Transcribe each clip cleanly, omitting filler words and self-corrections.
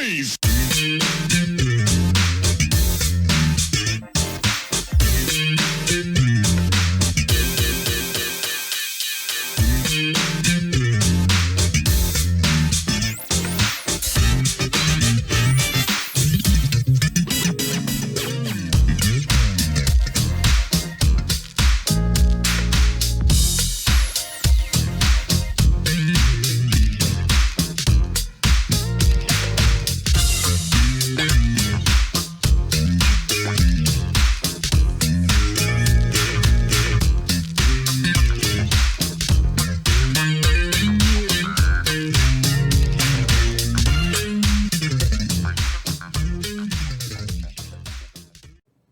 Blaze.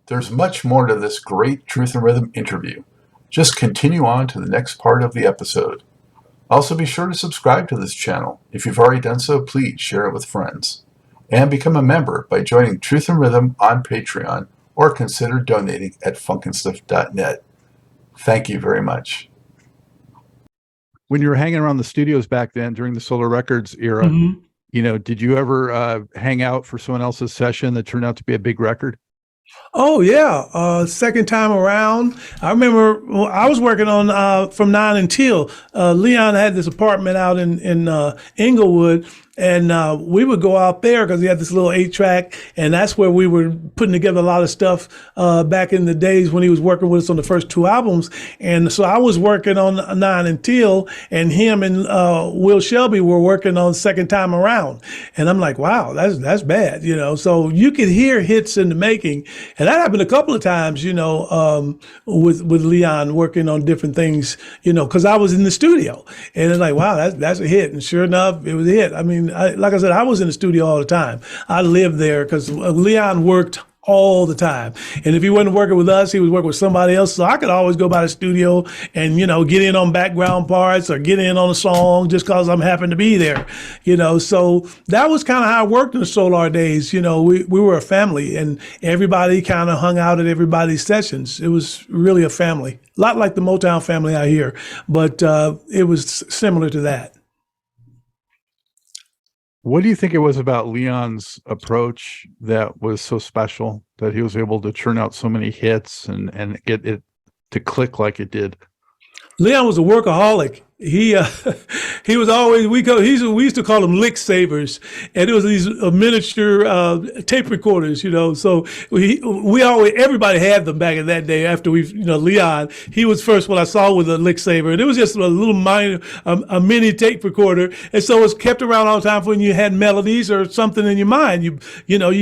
There's much more to this great Truth and Rhythm interview. Just continue on to the next part of the episode. Also be sure to subscribe to this channel. If you've already done so, please share it with friends. And become a member by joining Truth and Rhythm on Patreon or consider donating at funkinstuff.net. Thank you very much. When you were hanging around the studios back then during the Solar Records era, did you ever hang out for someone else's session that turned out to be a big record? Oh yeah. Second time around, I remember I was working on From 9 Until. Leon had this apartment out in Inglewood, and we would go out there because he had this little 8-track, and that's where we were putting together a lot of stuff back in the days when he was working with us on the first 2 albums. And so I was working on 9 Until, and him and Will Shelby were working on Second Time Around. And I'm like, wow, that's bad, So you could hear hits in the making. And that happened a couple of times, with Leon working on different things, because I was in the studio, and it's like, wow, that's a hit. And sure enough, it was a hit. I mean, like I said, I was in the studio all the time. I lived there because Leon worked all the time. And if he wasn't working with us, he was working with somebody else. So I could always go by the studio and, get in on background parts or get in on a song just because I'm happen to be there, So that was kind of how I worked in the Solar days. We were a family, and everybody kind of hung out at everybody's sessions. It was really a family, a lot like the Motown family out here, but it was similar to that. What do you think it was about Leon's approach that was so special that he was able to churn out so many hits and get it to click like it did? Leon was a workaholic. He was always, we used to call them lick savers, and it was these miniature tape recorders, so everybody had them back in that day. After Leon, he was first one I saw with a lick saver, and it was just a little minor, a mini tape recorder, and so it was kept around all the time for when you had melodies or something in your mind. You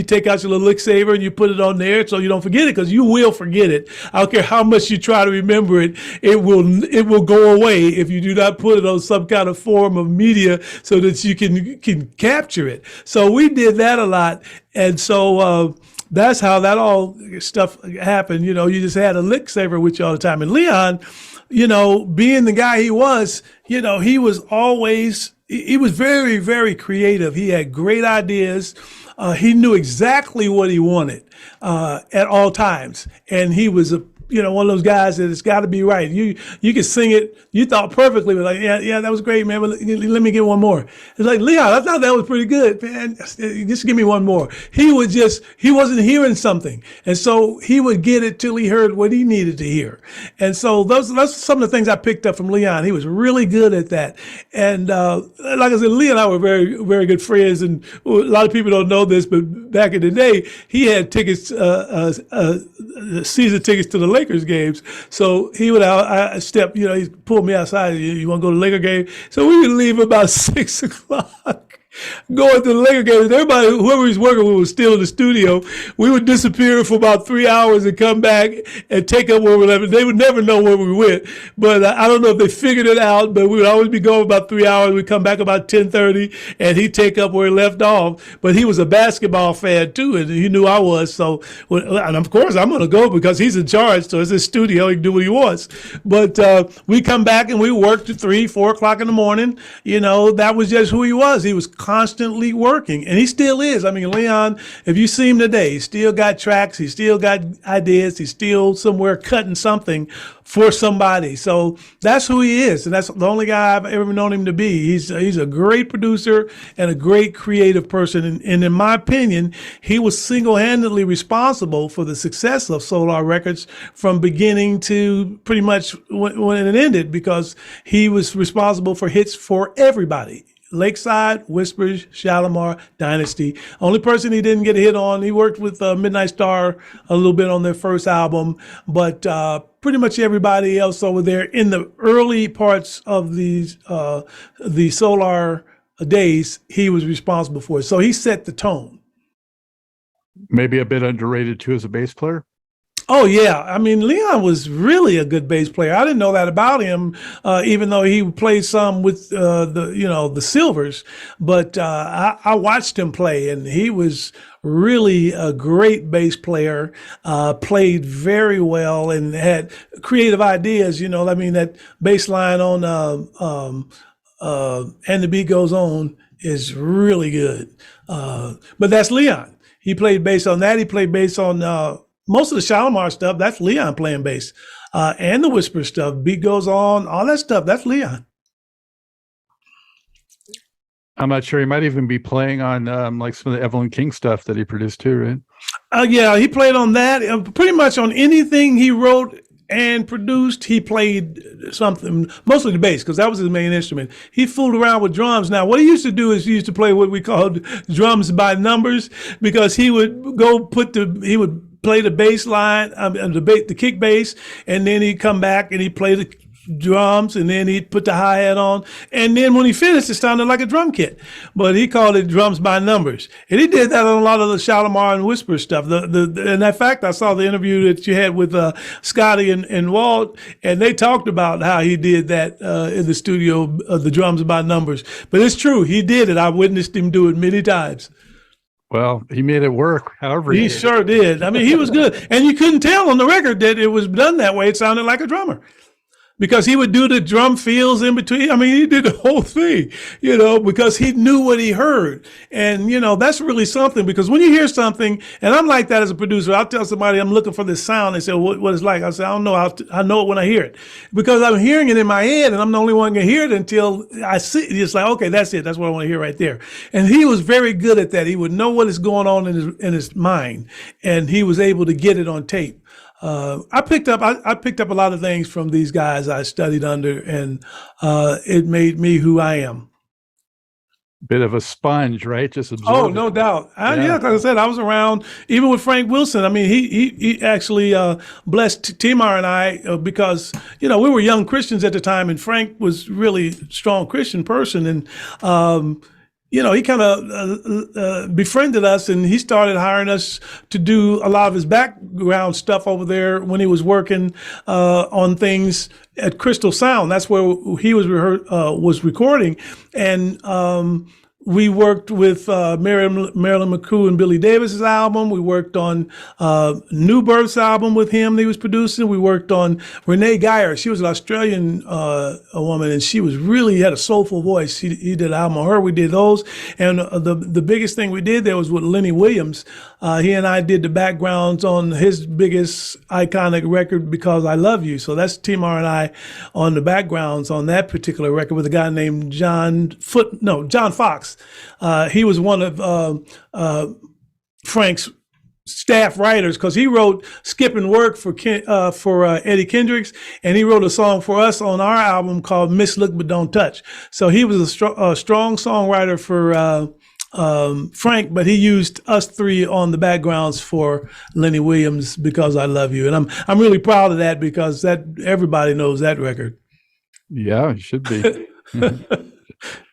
take out your little lick saver and you put it on there so you don't forget it, because you will forget it. I don't care how much you try to remember it, it will go away if you do not put it on some kind of form of media so that you can capture it. So we did that a lot, and so that's how that all stuff happened. You just had a lick saver with you all the time. And Leon, being the guy he was, he was very, very creative. He had great ideas. He knew exactly what he wanted at all times, and he was one of those guys that it's got to be right. You could sing it. You thought perfectly, but like, yeah, that was great, man. But let me get one more. It's like, Leon, I thought that was pretty good, man. Just give me one more. He wasn't hearing something, and so he would get it till he heard what he needed to hear. And so those some of the things I picked up from Leon. He was really good at that. And like I said, Leon and I were very, very good friends. And a lot of people don't know this, but back in the day, he had tickets, season tickets to the Lakers games. So he would he pulled me outside. You want to go to the Laker game? So we would leave about 6 o'clock. Going to the Laker games. Everybody, whoever he's working with, was still in the studio. We would disappear for about 3 hours and come back and take up where we left. They would never know where we went. But I don't know if they figured it out, but we would always be going about 3 hours. We'd come back about 10:30, and he'd take up where he left off. But he was a basketball fan, too, and he knew I was. So, and of course, I'm going to go because he's in charge. So it's his studio. He can do what he wants. But we come back, and we worked to 3, 4 o'clock in the morning. That was just who he was. He was constantly working, and he still is. I mean, Leon, if you see him today, he still got tracks, he still got ideas, he's still somewhere cutting something for somebody. So that's who he is, and that's the only guy I've ever known him to be. He's a great producer and a great creative person, and in my opinion, he was single-handedly responsible for the success of Solar Records from beginning to pretty much when it ended, because he was responsible for hits for everybody. Lakeside, Whispers, Shalimar, Dynasty. Only person he didn't get a hit on, he worked with Midnight Star a little bit on their first album, but pretty much everybody else over there in the early parts of the Solar days, he was responsible for it. So he set the tone. Maybe a bit underrated too as a bass player. Oh yeah, I mean, Leon was really a good bass player. I didn't know that about him, even though he played some with the Sylvers. But I watched him play, and he was really a great bass player. Played very well and had creative ideas. You know, I mean, that bass line on "And the Beat Goes On" is really good. But that's Leon. He played bass on that. He played bass on most of the Shalimar stuff. That's Leon playing bass, and the Whisper stuff. Beat Goes On, all that stuff. That's Leon. I'm not sure. He might even be playing on like some of the Evelyn King stuff that he produced too, right? Yeah, he played on that. Pretty much on anything he wrote and produced, he played something, mostly the bass, because that was his main instrument. He fooled around with drums. Now, what he used to do is he used to play what we called drums by numbers, because he would play the bass line, the kick bass, and then he'd come back and he'd play the drums, and then he'd put the hi-hat on, and then when he finished, it sounded like a drum kit. But he called it drums by numbers, and he did that on a lot of the Shalimar and Whisper stuff. And in fact, I saw the interview that you had with Scotty and Walt, and they talked about how he did that in the studio, the drums by numbers. But it's true, he did it. I witnessed him do it many times. Well, he made it work. However, he sure did. I mean, he was good, and you couldn't tell on the record that it was done that way. It sounded like a drummer, because he would do the drum fills in between. I mean, he did the whole thing, because he knew what he heard. And, that's really something, because when you hear something, and I'm like that as a producer, I'll tell somebody I'm looking for this sound. They say, what it's like? I say, I don't know. I know it when I hear it, because I'm hearing it in my head, and I'm the only one can hear it until I see it. It's like, okay, that's it. That's what I want to hear right there. And he was very good at that. He would know what is going on in his mind, and he was able to get it on tape. I picked up a lot of things from these guys I studied under, and it made me who I am. Bit of a sponge, right? Just absorb. Oh, no doubt. Yeah, like I said, I was around even with Frank Wilson. I mean, he actually blessed Timar and I because we were young Christians at the time, and Frank was really a strong Christian person, and he kind of befriended us, and he started hiring us to do a lot of his background stuff over there when he was working on things at Crystal Sound. That's where he was recording, and we worked with Marilyn McCoo and Billy Davis's album. We worked on New Birth's album with him that he was producing. We worked on Renee Geyer. She was an Australian a woman, and she was really had a soulful voice. He did an album on her. We did those. And the biggest thing we did there was with Lenny Williams. He and I did the backgrounds on his biggest iconic record, Because I Love You. So that's Timar and I on the backgrounds on that particular record with a guy named John Fox. He was one of Frank's staff writers, because he wrote "Skipping Work" for Eddie Kendricks, and he wrote a song for us on our album called "Miss Look But Don't Touch." So he was a strong songwriter for Frank, but he used us three on the backgrounds for Lenny Williams' "Because I Love You," and I'm really proud of that, because that everybody knows that record. Yeah, it should be.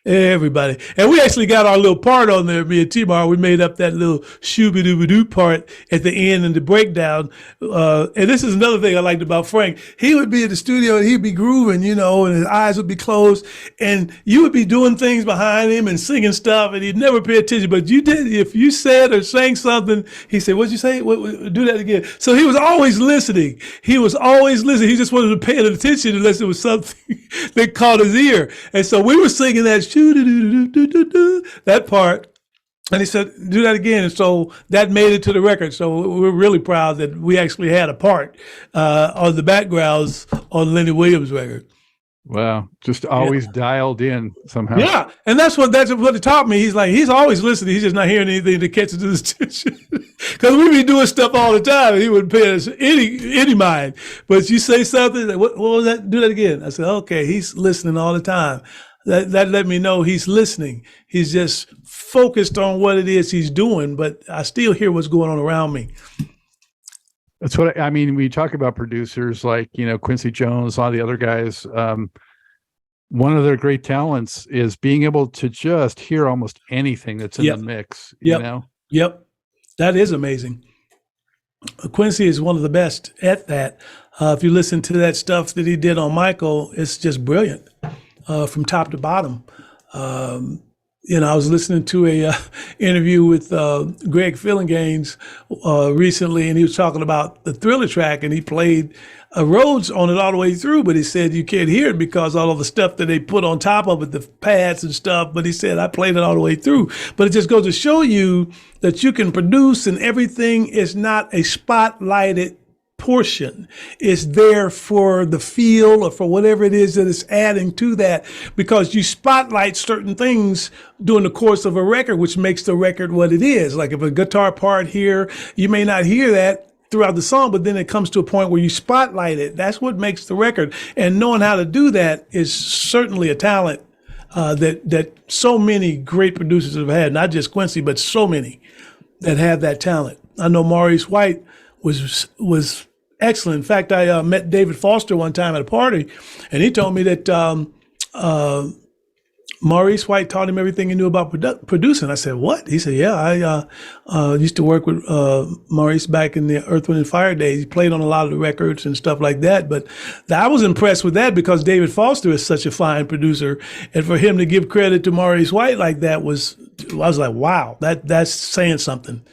Everybody. And we actually got our little part on there, me and Timar. We made up that little shoo-ba-doo-ba-doo part at the end in the breakdown. And this is another thing I liked about Frank. He would be in the studio and he'd be grooving, and his eyes would be closed. And you would be doing things behind him and singing stuff, and he'd never pay attention. But if you said or sang something, he said, "What'd you say? Do that again." So he was always listening. He just wasn't paying attention unless it was something that caught his ear. And so we were singing that that part. And he said, do that again. And so that made it to the record. So we're really proud that we actually had a part on the backgrounds on Lenny Williams' record. Wow. Just always dialed in somehow. Yeah. And that's what it taught me. He's always listening. He's just not hearing anything that catches his attention. Because we be doing stuff all the time and he wouldn't pay us any mind. But you say something, like, what was that? Do that again. I said, okay, he's listening all the time. That let me know he's listening. He's just focused on what it is he's doing, but I still hear what's going on around me. That's what I mean. We talk about producers like, Quincy Jones, a lot of the other guys. One of their great talents is being able to just hear almost anything that's in the mix, you know? Yep. That is amazing. Quincy is one of the best at that. If you listen to that stuff that he did on Michael, it's just brilliant. From top to bottom. I was listening to a interview with Greg Fillinganes recently, and he was talking about the Thriller track, and he played Rhodes on it all the way through, but he said you can't hear it because all of the stuff that they put on top of it, the pads and stuff, but he said I played it all the way through. But it just goes to show you that you can produce and everything is not a spotlighted portion. Is there for the feel or for whatever it is that is adding to that, because you spotlight certain things during the course of a record, which makes the record what it is. Like if a guitar part here, you may not hear that throughout the song, but then it comes to a point where you spotlight it. That's what makes the record. And knowing how to do that is certainly a talent that so many great producers have had, not just Quincy, but so many that have that talent. I know Maurice White was excellent. In fact, I met David Foster one time at a party, and he told me that Maurice White taught him everything he knew about producing. I said, what? He said, yeah, I used to work with Maurice back in the Earth, Wind and Fire days. He played on a lot of the records and stuff like that. But I was impressed with that because David Foster is such a fine producer. And for him to give credit to Maurice White like that I was like, wow, that's saying something.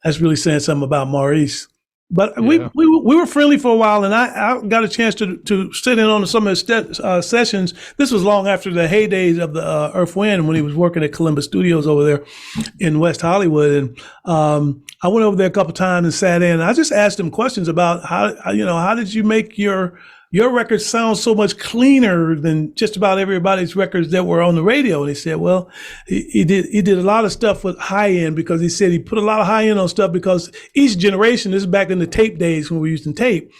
That's really saying something about Maurice. But we were friendly for a while, and I got a chance to sit in on some of his sessions. This was long after the heydays of the Earth Wind, when he was working at Columbus Studios over there in West Hollywood. And I went over there a couple of times and sat in. And I just asked him questions about how did you make your records sound so much cleaner than just about everybody's records that were on the radio. And he said, well, he did a lot of stuff with high end, because he said he put a lot of high end on stuff because each generation, this is back in the tape days when we were using tape,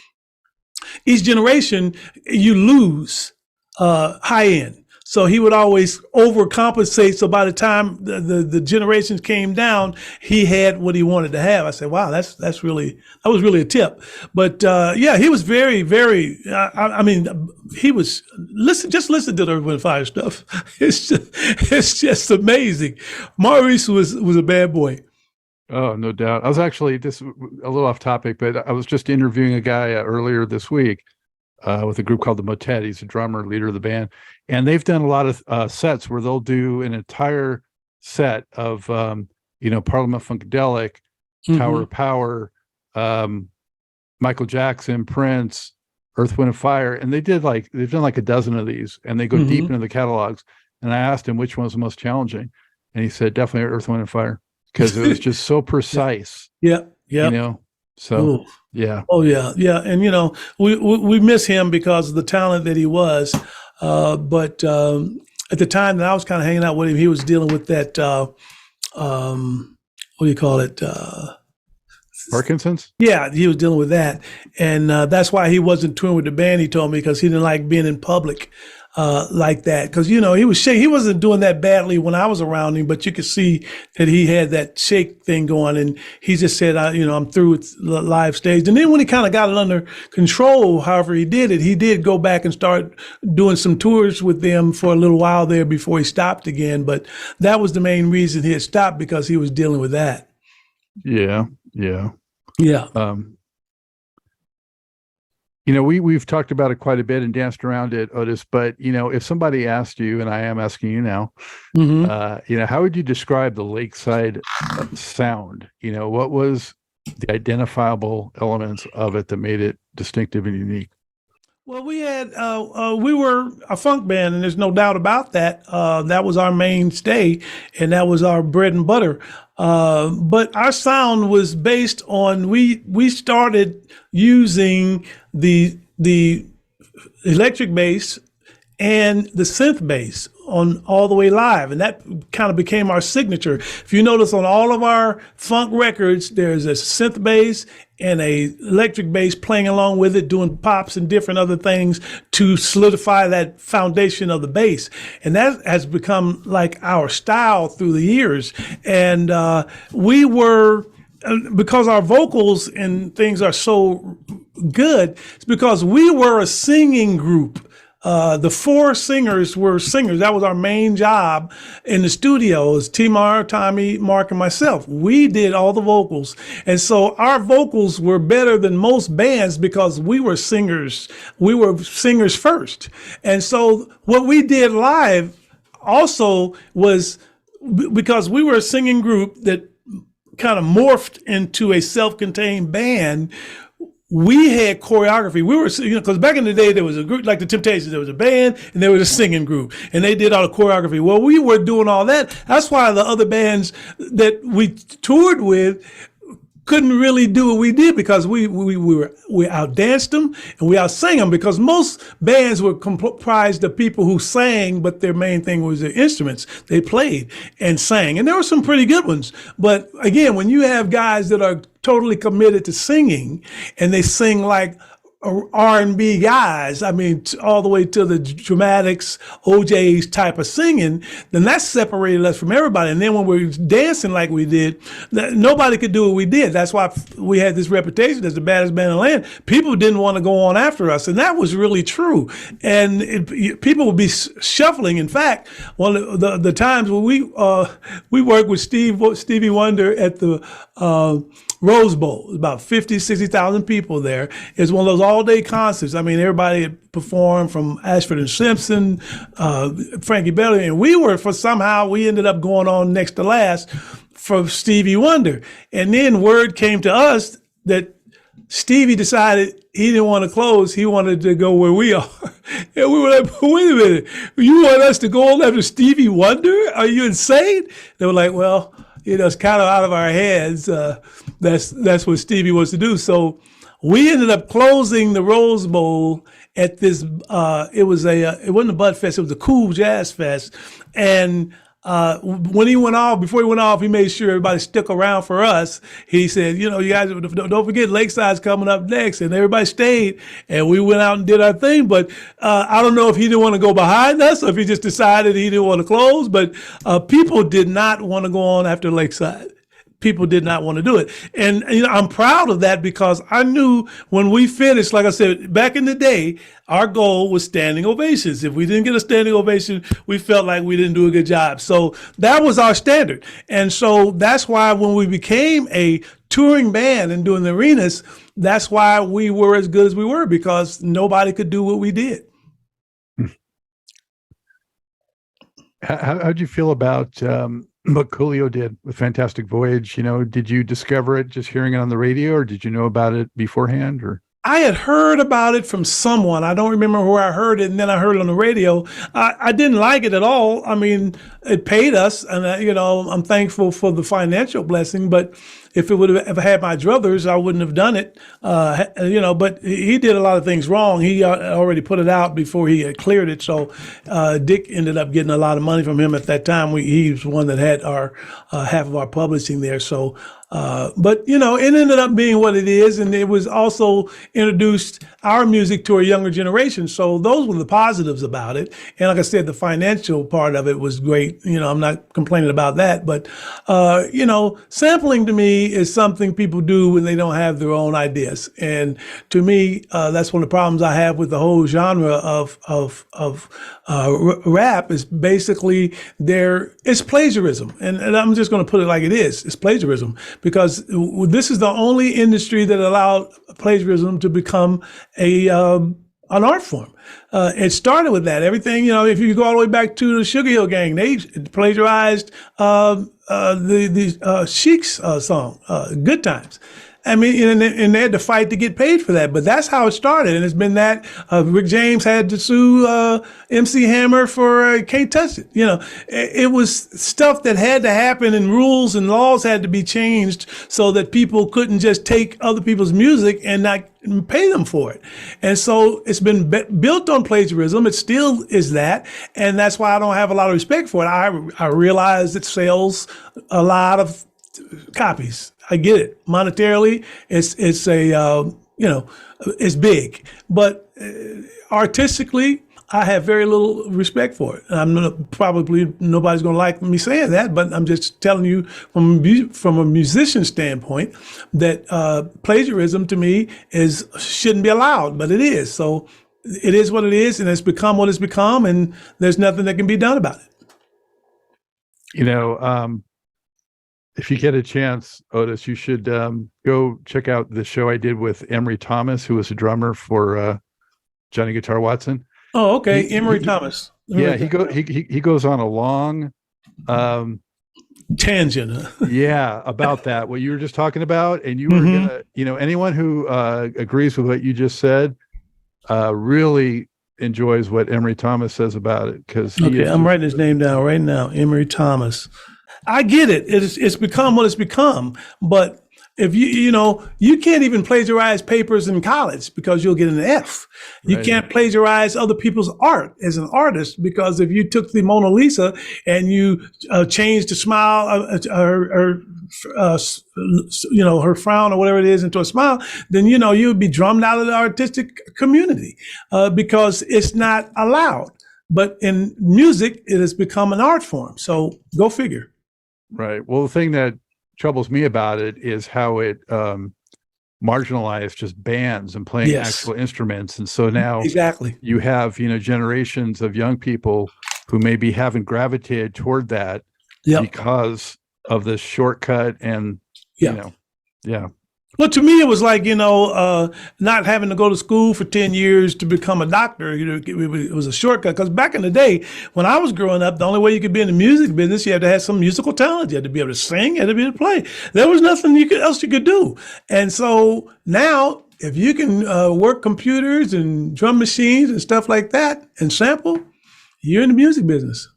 each generation you lose high end. So he would always overcompensate. So by the time the generations came down, he had what he wanted to have. I said, wow, that was really a tip. But he was very, very, he was, listen to the Earth, Wind and Fire stuff. It's just amazing. Maurice was a bad boy. Oh, no doubt. I was actually, this a little off topic, but I was just interviewing a guy earlier this week with a group called the Motet. He's a drummer, leader of the band. And they've done a lot of sets where they'll do an entire set of, Parliament Funkadelic, Tower of Power, Michael Jackson, Prince, Earth, Wind and Fire. And they've done like a dozen of these, and they go deep into the catalogs. And I asked him which one was the most challenging. And he said, definitely Earth, Wind and Fire, because it was just so precise. Yeah. So, ooh. Yeah. Oh, yeah. Yeah. And, we miss him because of the talent that he was. But at the time that I was kind of hanging out with him, he was dealing with that, what do you call it? Parkinson's? Yeah, he was dealing with that. And that's why he wasn't touring with the band, he told me, because he didn't like being in public like that. Because, he was shaking. He wasn't doing that badly when I was around him, but you could see that he had that shake thing going. And he just said, I'm through with the live stage. And then when he kind of got it under control, however he did go back and start doing some tours with them for a little while there before he stopped again. But that was the main reason he had stopped, because he was dealing with that. Yeah. We've talked about it quite a bit and danced around it, Otis, but, if somebody asked you, and I am asking you now, how would you describe the Lakeside sound? What was the identifiable elements of it that made it distinctive and unique? Well, we were a funk band, and there's no doubt about that. That was our mainstay, and that was our bread and butter. But our sound was based on we started using the electric bass and the synth bass on All the Way Live, and that kind of became our signature. If you notice on all of our funk records, there's a synth bass and a electric bass playing along with it, doing pops and different other things to solidify that foundation of the bass. And that has become like our style through the years. And we were, because our vocals and things are so good, it's because we were a singing group. The four singers were singers. That was our main job in the studio. It was T-Mar, Tommy, Mark, and myself. We did all the vocals. And so our vocals were better than most bands because we were singers. We were singers first. And so what we did live also was because we were a singing group that kind of morphed into a self-contained band. We had choreography. We were, because back in the day, there was a group like the Temptations. There was a band and there was a singing group, and they did all the choreography. Well, we were doing all that. That's why the other bands that we toured with couldn't really do what we did, because we outdanced them and we outsang them, because most bands were comprised of people who sang, but their main thing was their instruments. They played and sang, and there were some pretty good ones. But again, when you have guys that are totally committed to singing and they sing like R&B guys, I mean, all the way to the Dramatics, OJ's type of singing, then that separated us from everybody. And then when we were dancing like we did, nobody could do what we did. That's why we had this reputation as the baddest band in the land. People didn't want to go on after us, and that was really true. And people would be shuffling. In fact, one of the times when we worked with Stevie Wonder at the Rose Bowl, about 50, 60,000 people there. It's one of those all-day concerts. I mean, everybody had performed, from Ashford and Simpson, Frankie Belly, and we ended up going on next to last for Stevie Wonder. And then word came to us that Stevie decided he didn't want to close. He wanted to go where we are. And we were like, wait a minute, you want us to go on after Stevie Wonder? Are you insane? They were like, well, it's kind of out of our heads. That's what Stevie wants to do. So we ended up closing the Rose Bowl at this. It wasn't a Bud Fest. It was a Cool Jazz Fest. And before he went off, he made sure everybody stuck around for us. He said, you guys, don't forget Lakeside's coming up next. And everybody stayed, and we went out and did our thing. But I don't know if he didn't want to go behind us or if he just decided he didn't want to close. But people did not want to go on after Lakeside. People did not want to do it. And I'm proud of that, because I knew when we finished, like I said, back in the day, our goal was standing ovations. If we didn't get a standing ovation, we felt like we didn't do a good job. So that was our standard. And so that's why when we became a touring band and doing the arenas, that's why we were as good as we were, because nobody could do what we did. How'd you feel about what Coolio did with Fantastic Voyage? Did you discover it just hearing it on the radio, or did you know about it beforehand? Or I had heard about it from someone. I don't remember where I heard it, and then I heard it on the radio. I didn't like it at all. I mean, it paid us, and I'm thankful for the financial blessing. But if it would have had my druthers, I wouldn't have done it. But he did a lot of things wrong. He already put it out before he had cleared it. So Dick ended up getting a lot of money from him at that time. He was the one that had our half of our publishing there. So. But it ended up being what it is, and it was also introduced our music to a younger generation. So those were the positives about it. And like I said, the financial part of it was great. I'm not complaining about that, but sampling to me is something people do when they don't have their own ideas. And to me, that's one of the problems I have with the whole genre of rap is basically it's plagiarism. And I'm just going to put it like it is. It's plagiarism, because this is the only industry that allowed plagiarism to become an art form. It started with that. Everything, if you go all the way back to the Sugar Hill Gang, they plagiarized the Chic's song, Good Times. I mean, and they had to fight to get paid for that. But that's how it started. And it's been that Rick James had to sue MC Hammer for Can't Touch It. It was stuff that had to happen, and rules and laws had to be changed so that people couldn't just take other people's music and not pay them for it. And so it's been built on plagiarism. It still is that. And that's why I don't have a lot of respect for it. I realize it sells a lot of copies. I get it. Monetarily, it's big, but artistically, I have very little respect for it. Probably nobody's going to like me saying that, but I'm just telling you from a musician standpoint that plagiarism to me shouldn't be allowed, but it is. So it is what it is, and it's become what it's become, and there's nothing that can be done about it. If you get a chance, Otis, you should go check out the show I did with Emery Thomas, who was a drummer for Johnny Guitar Watson. Oh, okay, Emery Thomas. He goes on a long tangent. Yeah, about that, what you were just talking about, and you were gonna, anyone who agrees with what you just said, really enjoys what Emery Thomas says about it, because I'm writing his name down right now, Emery Thomas. I get it. It's become what it's become. But if you can't even plagiarize papers in college because you'll get an F. You can't plagiarize other people's art as an artist, because if you took the Mona Lisa and you changed the smile, her frown or whatever it is into a smile, then you would be drummed out of the artistic community because it's not allowed. But in music, it has become an art form. So go figure. Right. Well, the thing that troubles me about it is how it marginalized just bands and playing actual instruments. And so now you have, generations of young people who maybe haven't gravitated toward that because of this shortcut and, Well, to me, it was like, not having to go to school for 10 years to become a doctor. It was a shortcut. Because back in the day, when I was growing up, the only way you could be in the music business, you had to have some musical talent. You had to be able to sing. You had to be able to play. There was nothing else you could do. And so now, if you can work computers and drum machines and stuff like that and sample, you're in the music business.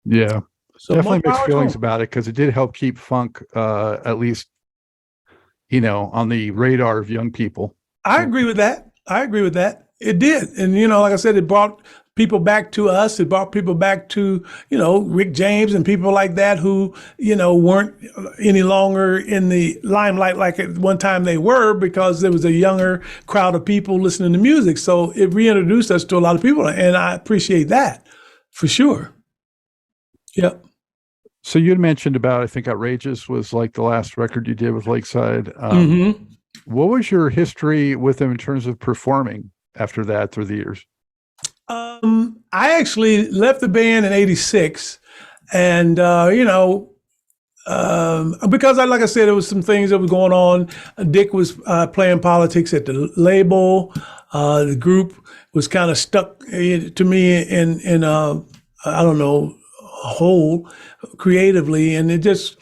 Yeah. So definitely mixed feelings about it, because it did help keep funk at least on the radar of young people. I agree with that. It did. And, like I said, it brought people back to us. It brought people back to, Rick James and people like that who, weren't any longer in the limelight like at one time they were, because there was a younger crowd of people listening to music. So it reintroduced us to a lot of people. And I appreciate that for sure. Yep. So you had mentioned about, I think Outrageous was like the last record you did with Lakeside. What was your history with them in terms of performing after that through the years? I actually left the band in '86, and because like I said, there was some things that were going on. Dick was playing politics at the label. The group was kind of stuck to me in I don't know, whole creatively, and it just,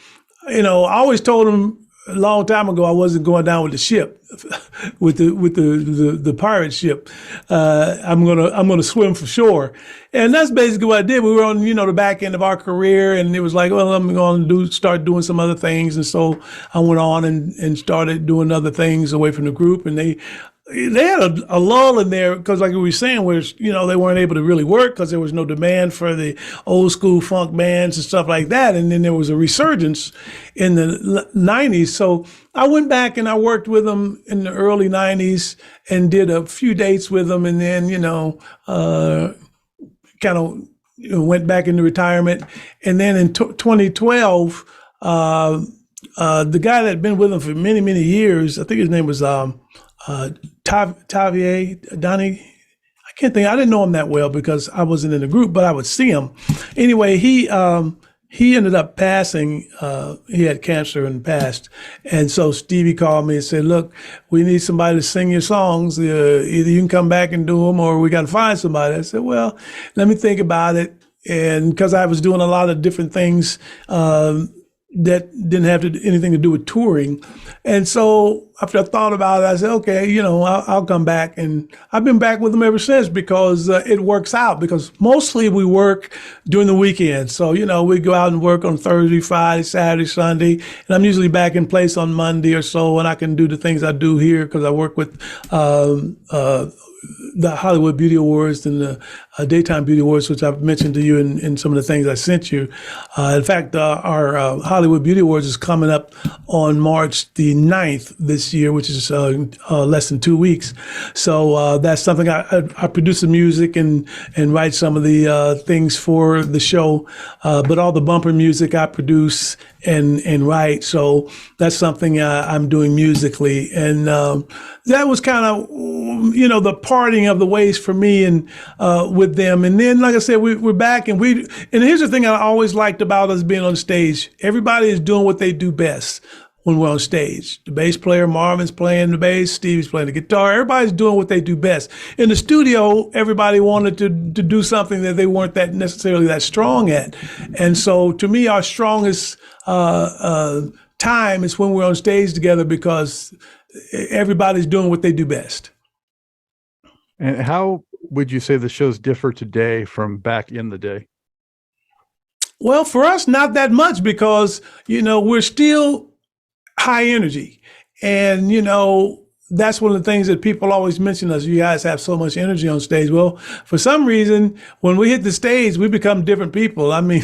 I always told him a long time ago I wasn't going down with the ship, with the pirate ship. I'm gonna swim for shore, and that's basically what I did. We were on the back end of our career, and it was like, well, I'm going to start doing some other things, and so I went on and started doing other things away from the group, and they had a lull in there, because like we were saying, where they weren't able to really work because there was no demand for the old school funk bands and stuff like that. And then there was a resurgence in the 90s. So I went back and I worked with them in the early 90s and did a few dates with them, and then kind of went back into retirement. And then in 2012, the guy that had been with them for many, many years, I think his name was Tavier Donnie. I can't think. I didn't know him that well because I wasn't in the group, but I would see him. Anyway, he ended up passing. He had cancer and passed, and so Stevie called me and said, "Look, we need somebody to sing your songs. Either you can come back and do them, or we got to find somebody." I said, "Well, let me think about it." And because I was doing a lot of different things that didn't have anything to do with touring. And so after I thought about it, I said, okay, I'll come back. And I've been back with them ever since because it works out, because mostly we work during the weekend. So, we go out and work on Thursday, Friday, Saturday, Sunday, and I'm usually back in place on Monday or so, and I can do the things I do here because I work with the Hollywood Beauty Awards and the Daytime Beauty Awards, which I've mentioned to you in some of the things I sent you. In fact, our Hollywood Beauty Awards is coming up on March the 9th this year, which is less than 2 weeks. So that's something I produce the music and write some of the things for the show. But all the bumper music I produce and write. So that's something I'm doing musically. And that was kind of, the parting of the ways for me and with them. And then, like I said, we're back, and here's the thing I always liked about us being on stage. Everybody is doing what they do best when we're on stage. The bass player, Marvin's playing the bass, Stevie's playing the guitar. Everybody's doing what they do best. In the studio, everybody wanted to do something that they weren't necessarily that strong at. And so to me, our strongest time is when we're on stage together, because everybody's doing what they do best. And how would you say the shows differ today from back in the day? Well, for us, not that much, because, we're still high energy. And, that's one of the things that people always mention us. You guys have so much energy on stage. Well, for some reason, when we hit the stage, we become different people. I mean,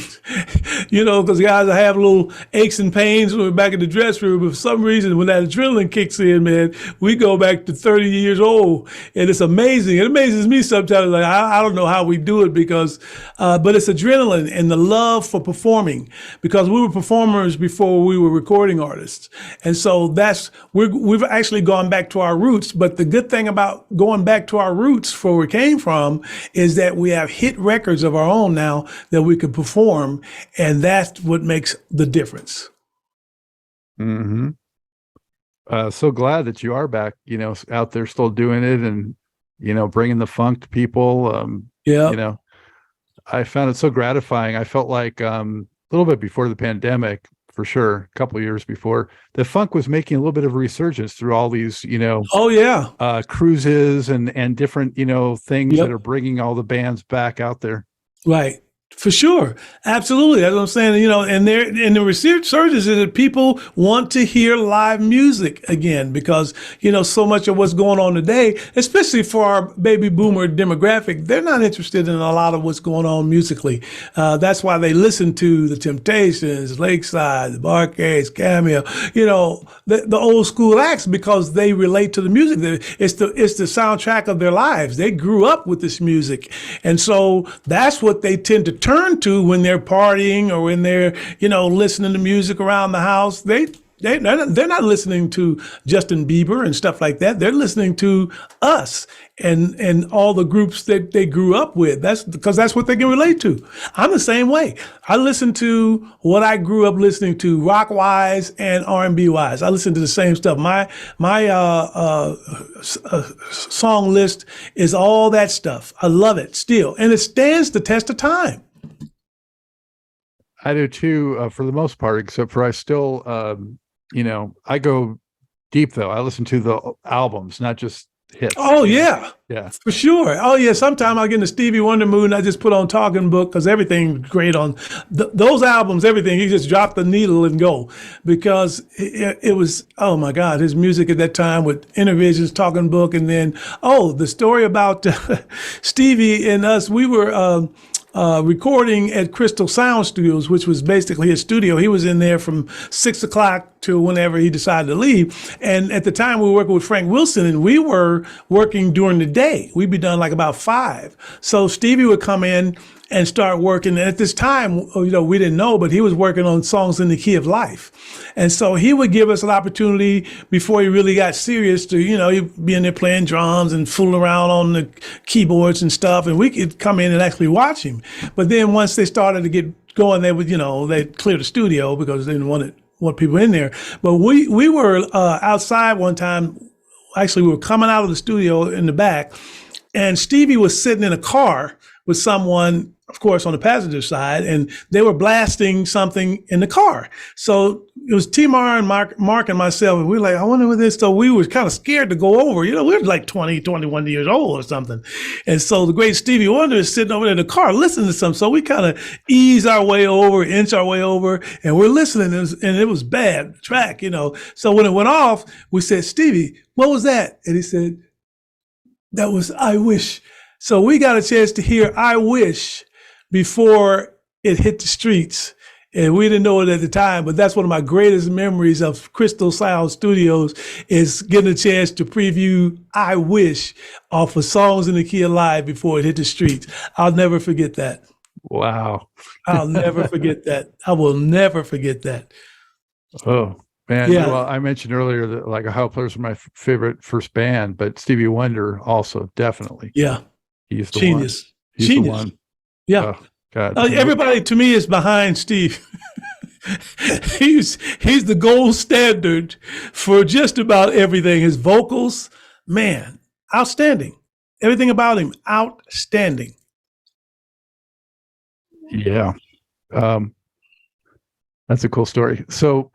because guys have little aches and pains when we're back in the dressing room. But for some reason, when that adrenaline kicks in, man, we go back to 30 years old. And it's amazing. It amazes me sometimes. Like, I don't know how we do it, because, but it's adrenaline and the love for performing, because we were performers before we were recording artists. And so we've actually gone back to our roots. But the good thing about going back to our roots, where we came from, is that we have hit records of our own now that we can perform. And that's what makes the difference. Mm-hmm. So glad that you are back, out there still doing it, and, bringing the funk to people. Yeah. I found it so gratifying. I felt like a little bit before the pandemic, for sure, a couple of years before, the funk was making a little bit of a resurgence through all these, oh yeah, cruises and different, things Yep. that are bringing all the bands back out there. Right. For sure. Absolutely. That's what I'm saying. And the resurgence is that people want to hear live music again, because, so much of what's going on today, especially for our baby boomer demographic, they're not interested in a lot of what's going on musically. That's why they listen to the Temptations, Lakeside, the Barcades, Cameo, the old school acts, because they relate to the music. It's the soundtrack of their lives. They grew up with this music. And so that's what they tend to turn to when they're partying, or when they're, listening to music around the house. They're not listening to Justin Bieber and stuff like that. They're listening to us and all the groups that they grew up with. That's because that's what they can relate to. I'm the same way. I listen to what I grew up listening to, rock wise and R&B wise. I listen to the same stuff. My song list is all that stuff. I love it still, and it stands the test of time. I do too, for the most part, except for I still, I go deep though. I listen to the albums, not just hits. Oh yeah. Yeah. For sure. Oh yeah. Sometime I'll get in the Stevie Wonder mood and I just put on Talking Book, because everything's great on those albums, everything. He just dropped the needle and go, because it was, oh my God, his music at that time with Intervisions, Talking Book. And then, the story about Stevie and us, we were, recording at Crystal Sound Studios, which was basically his studio. He was in there from 6 o'clock to whenever he decided to leave. And at the time we were working with Frank Wilson, and we were working during the day. We'd be done like about 5. So Stevie would come in and start working. And at this time, we didn't know, but he was working on songs in the key of life. And so he would give us an opportunity before he really got serious to, he'd be in there playing drums and fooling around on the keyboards and stuff. And we could come in and actually watch him. But then once they started to get going, they would, they'd clear the studio because they didn't want people in there. But we were outside one time. Actually, we were coming out of the studio in the back, and Stevie was sitting in a car with someone, of course, on the passenger side, and they were blasting something in the car. So it was T-Mar and Mark and myself, and we were like, I wonder what this. So we were kind of scared to go over. We were like 20, 21 years old or something. And so the great Stevie Wonder is sitting over there in the car listening to something. So we kind of ease our way over, inch our way over, and we're listening. And it was bad track, So when it went off, we said, Stevie, what was that? And he said, that was I Wish. So we got a chance to hear I Wish before it hit the streets. And we didn't know it at the time, but that's one of my greatest memories of Crystal Sound Studios is getting a chance to preview I Wish off of Songs in the Key of Life before it hit the streets. I'll never forget that. Wow. I'll never forget that. I will never forget that. Oh, man. Yeah. Well, I mentioned earlier that like Ohio Players were my favorite first band, but Stevie Wonder also definitely. Yeah. He's the Genius. one. He's Genius. the one. Yeah. Oh, God. Everybody to me is behind Steve. he's the gold standard for just about everything. His vocals, man, outstanding. Everything about him, outstanding. Yeah. That's a cool story. So,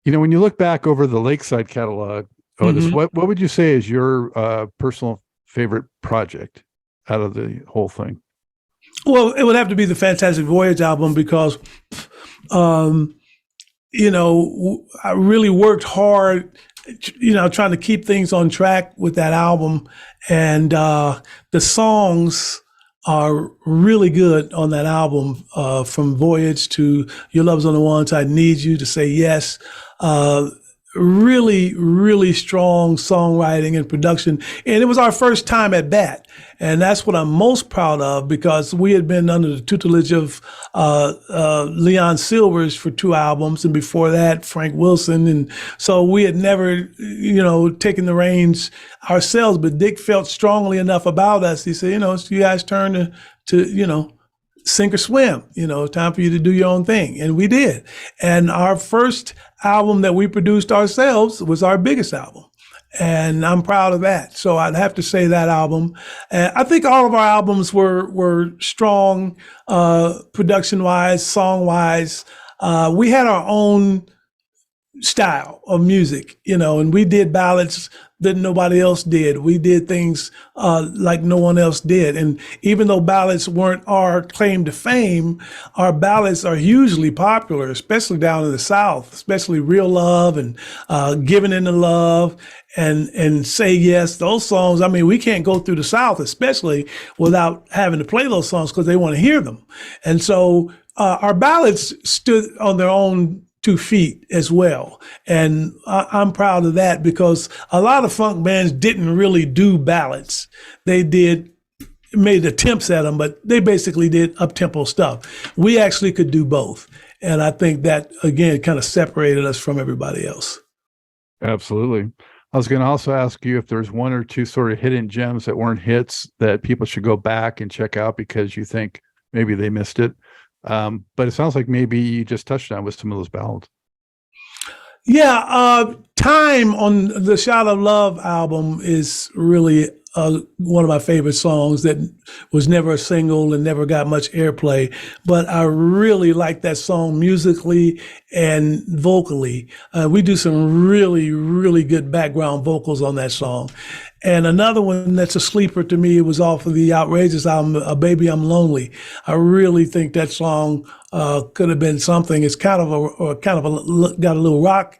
when you look back over the Lakeside catalog, Otis, what would you say is your personal favorite project out of the whole thing? Well, it would have to be the Fantastic Voyage album because, I really worked hard, trying to keep things on track with that album. And the songs are really good on that album, from Voyage to Your Love's on the One Side, Need You, to Say Yes. Really, really strong songwriting and production. And it was our first time at bat. And that's what I'm most proud of because we had been under the tutelage of Leon Sylvers for 2 albums. And before that, Frank Wilson. And so we had never, taken the reins ourselves. But Dick felt strongly enough about us. He said, it's you guys' turn to sink or swim, time for you to do your own thing. And we did. And our first album that we produced ourselves was our biggest album. And I'm proud of that. So I'd have to say that album. And I think all of our albums were strong, production wise, song wise. We had our own style of music, and we did ballads that nobody else did. We did things like no one else did. And even though ballads weren't our claim to fame, our ballads are hugely popular, especially down in the South, especially Real Love and Giving in the Love and Say Yes. Those songs, we can't go through the South, especially without having to play those songs because they want to hear them. And so our ballads stood on their own 2 feet as well. And I'm proud of that because a lot of funk bands didn't really do ballads. They made attempts at them, but they basically did up-tempo stuff. We actually could do both. And I think that, again, kind of separated us from everybody else. Absolutely. I was going to also ask you if there's 1 or 2 sort of hidden gems that weren't hits that people should go back and check out because you think maybe they missed it. But it sounds like maybe you just touched on with some of those ballads. Yeah, Time on the Shot of Love album is really one of my favorite songs that was never a single and never got much airplay. But I really like that song musically and vocally. We do some really, really good background vocals on that song. And another one that's a sleeper to me was off of the Outrageous album, Baby I'm Lonely. I really think that song could have been something. It's got a little rock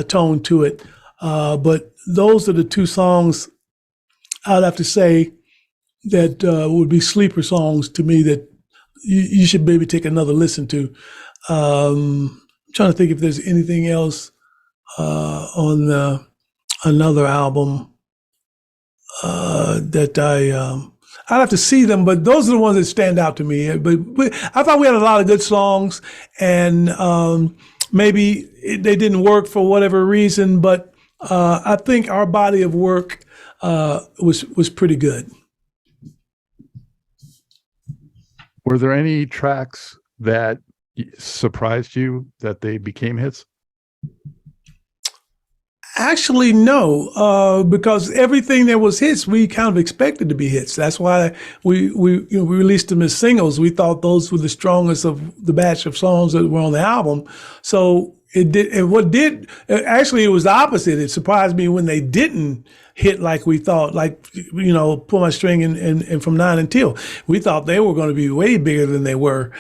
tone to it. But those are the 2 songs I'd have to say that would be sleeper songs to me that you should maybe take another listen to. I'm trying to think if there's anything else on another album that I'd have to see them, but those are the ones that stand out to me. But I thought we had a lot of good songs, and maybe they didn't work for whatever reason, but I think our body of work was pretty good. Were there any tracks that surprised you that they became hits? Actually, no, because everything that was hits, we kind of expected to be hits. That's why we released them as singles. We thought those were the strongest of the batch of songs that were on the album. So it did. And actually, it was the opposite. It surprised me when they didn't hit like we thought, like, Pull My String and From Nine Until. We thought they were going to be way bigger than they were.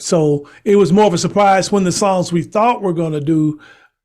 So it was more of a surprise when the songs we thought were going to do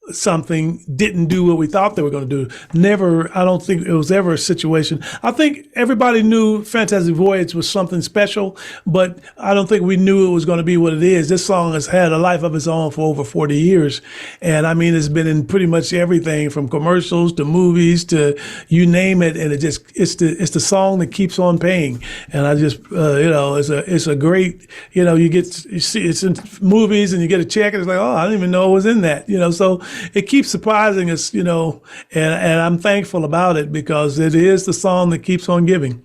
something didn't do what we thought they were going to do. I don't think it was ever a situation. I think everybody knew Fantastic Voyage was something special, but I don't think we knew it was going to be what it is. This song has had a life of its own for over 40 years. And I mean, it's been in pretty much everything from commercials to movies to you name it. And it's the song that keeps on paying. And I just, it's a great, you see it's in movies and you get a check and it's like, oh, I didn't even know it was in that, so it keeps surprising us, and I'm thankful about it because it is the song that keeps on giving.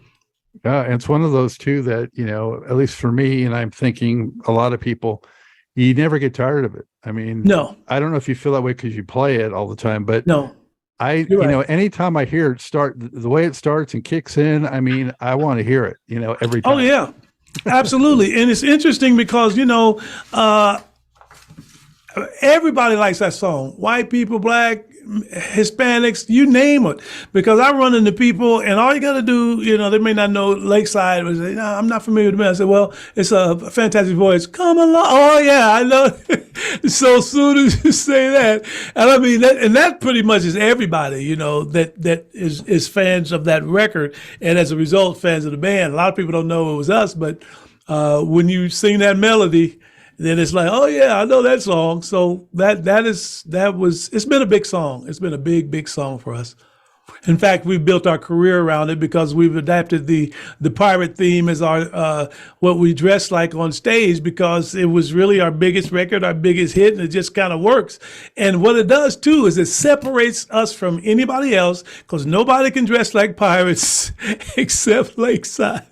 Yeah, and it's one of those too that, at least for me, and I'm thinking a lot of people, you never get tired of it. I mean, no, I don't know if you feel that way because you play it all the time, but no, anytime I hear it start, the way it starts and kicks in, I mean, I want to hear it, every time. Oh yeah, absolutely. And it's interesting because, everybody likes that song. White people, black, Hispanics, you name it. Because I run into people and all you got to do, they may not know Lakeside. Was say, no, I'm not familiar with it. I said, well, it's a Fantastic Voyage. Come along. Oh, yeah, I know. So soon as you say that. And I mean, that pretty much is everybody, that is fans of that record. And as a result, fans of the band. A lot of people don't know it was us, but when you sing that melody, then it's like, oh yeah, I know that song. So it's been a big song. It's been a big, big song for us. In fact, we've built our career around it because we've adapted the pirate theme as our what we dress like on stage because it was really our biggest record, our biggest hit, and it just kind of works. And what it does too is it separates us from anybody else because nobody can dress like pirates except Lakeside.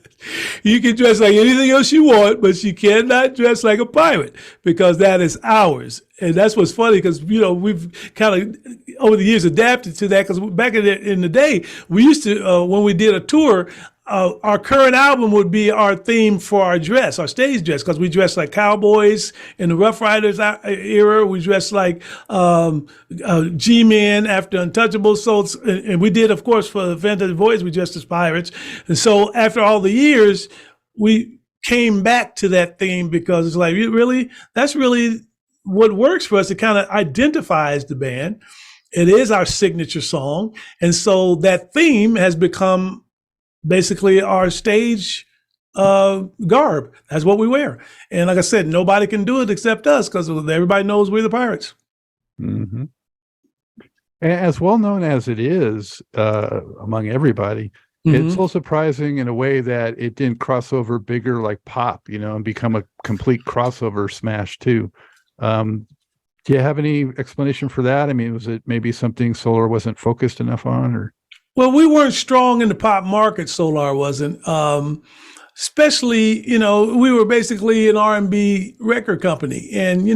You can dress like anything else you want, but you cannot dress like a pirate because that is ours. And that's what's funny because, we've kind of over the years adapted to that because back in the day, we used to, when we did a tour, our current album would be our theme for our dress, our stage dress, because we dressed like cowboys in the Rough Riders era. We dressed like G-Men after Untouchables. So and we did, of course, for the Fantastic Voyage, we dressed as pirates. And so after all the years, we came back to that theme because it's like, really, that's really what works for us. It kind of identifies the band. It is our signature song. And so that theme has become basically our stage garb. That's what we wear. And like I said, nobody can do it except us because everybody knows we're the pirates. Mm-hmm. As well known as it is among everybody, mm-hmm. It's so surprising in a way that it didn't cross over bigger like pop, and become a complete crossover smash too. Do you have any explanation for that? I mean, was it maybe something Solar wasn't focused enough on, or? Well, we weren't strong in the pop market. Solar wasn't, especially, we were basically an R&B record company. And,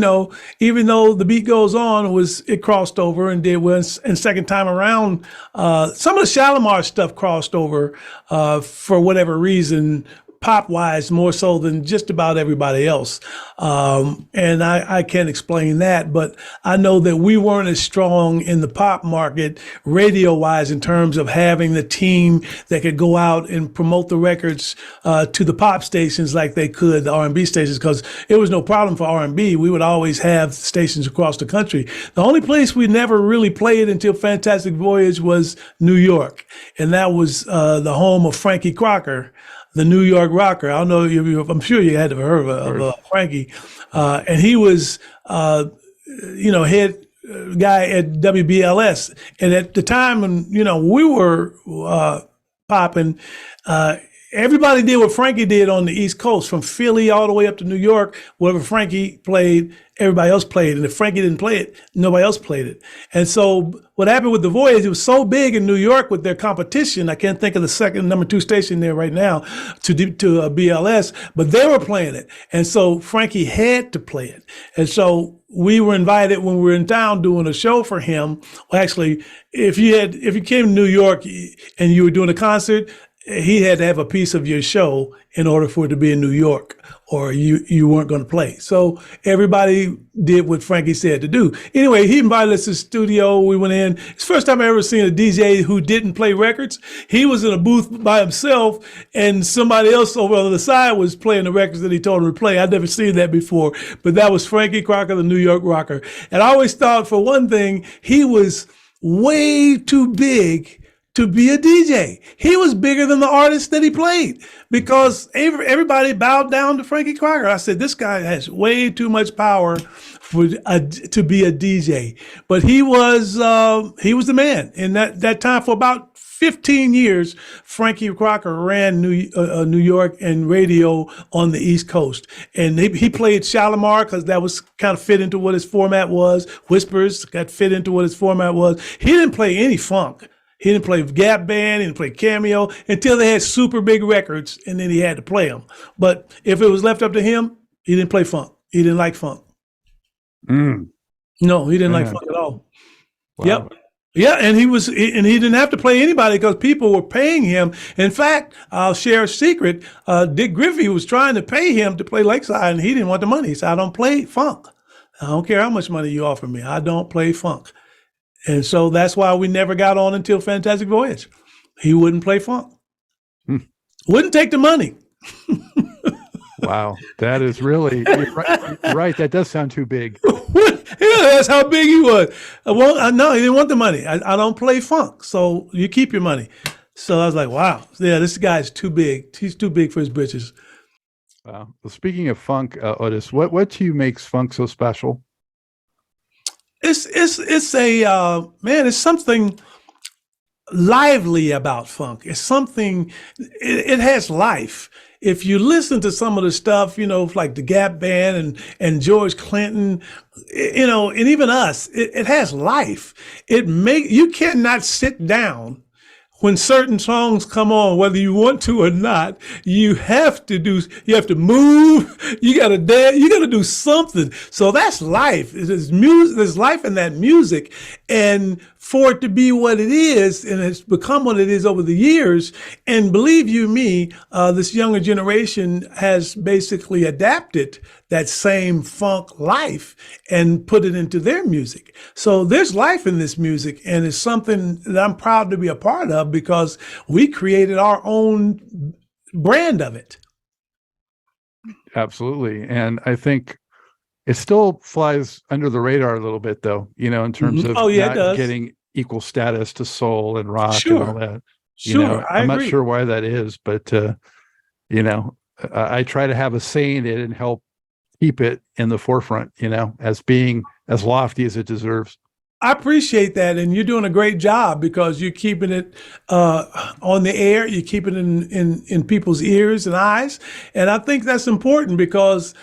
even though The Beat Goes On it crossed over and did well. And second time around, some of the Shalimar stuff crossed over for whatever reason, pop-wise, more so than just about everybody else. And I can't explain that, but I know that we weren't as strong in the pop market radio-wise in terms of having the team that could go out and promote the records to the pop stations like they could the R&B stations, because it was no problem for R&B. We would always have stations across the country. The only place we never really played until Fantastic Voyage was New York, and that was the home of Frankie Crocker, the New York rocker. I don't know, I'm sure you had to have heard of Frankie. And he was, head guy at WBLS. And at the time when, we were popping, everybody did what Frankie did on the East Coast, from Philly all the way up to New York. Wherever Frankie played, everybody else played. And if Frankie didn't play it, nobody else played it. And so what happened with the Voyage, it was so big in New York with their competition. I can't think of the second number 2 station there right now to BLS, but they were playing it. And so Frankie had to play it. And so we were invited when we were in town doing a show for him. Well, actually, if you came to New York and you were doing a concert, he had to have a piece of your show in order for it to be in New York, or you weren't going to play. So everybody did what Frankie said to do. Anyway, he invited us to the studio. We went in. It's the first time I ever seen a DJ who didn't play records. He was in a booth by himself, and somebody else over on the side was playing the records that he told him to play. I'd never seen that before, but that was Frankie Crocker, the New York rocker. And I always thought, for one thing, he was way too big to be a DJ. He was bigger than the artist that he played, because everybody bowed down to Frankie Crocker. I said, this guy has way too much power to be a DJ. But he was the man. In that time, for about 15 years, Frankie Crocker ran New York and radio on the East Coast. And he played Shalimar because that was kind of fit into what his format was. Whispers got fit into what his format was. He didn't play any funk. He didn't play Gap Band, he didn't play Cameo until they had super big records, and then he had to play them. But if it was left up to him, he didn't play funk. He didn't like funk. No, he didn't like funk at all. Wow. Yep. Yeah, and he didn't have to play anybody because people were paying him. In fact, I'll share a secret. Dick Griffey was trying to pay him to play Lakeside, and he didn't want the money. He said, I don't play funk. I don't care how much money you offer me. I don't play funk. And so that's why we never got on until Fantastic Voyage. He wouldn't play funk. Wouldn't take the money. Wow. That is really, you're right. That does sound too big. Yeah, that's how big he was. No, he didn't want the money. I don't play funk. So you keep your money. So I was like, wow. Yeah, this guy's too big. He's too big for his britches. Wow. Well, speaking of funk, Otis, what to you makes funk so special? It's something lively about funk. It's something, it has life. If you listen to some of the stuff, like the Gap Band and George Clinton, and even us, it has life. You cannot sit down when certain songs come on, whether you want to or not. You have to move, you gotta dance, you gotta do something. So that's life. There's music, there's life in that music. And for it to be what it is, and it's become what it is over the years, and believe you me, this younger generation has basically adapted that same funk life and put it into their music. So there's life in this music, and it's something that I'm proud to be a part of because we created our own brand of it. Absolutely. And I think it still flies under the radar a little bit, though, in terms of not getting equal status to soul and rock and all that. I'm not sure why that is, but, I try to have a say in it and help keep it in the forefront, as being as lofty as it deserves. I appreciate that. And you're doing a great job because you're keeping it on the air. You keep it in people's ears and eyes. And I think that's important because,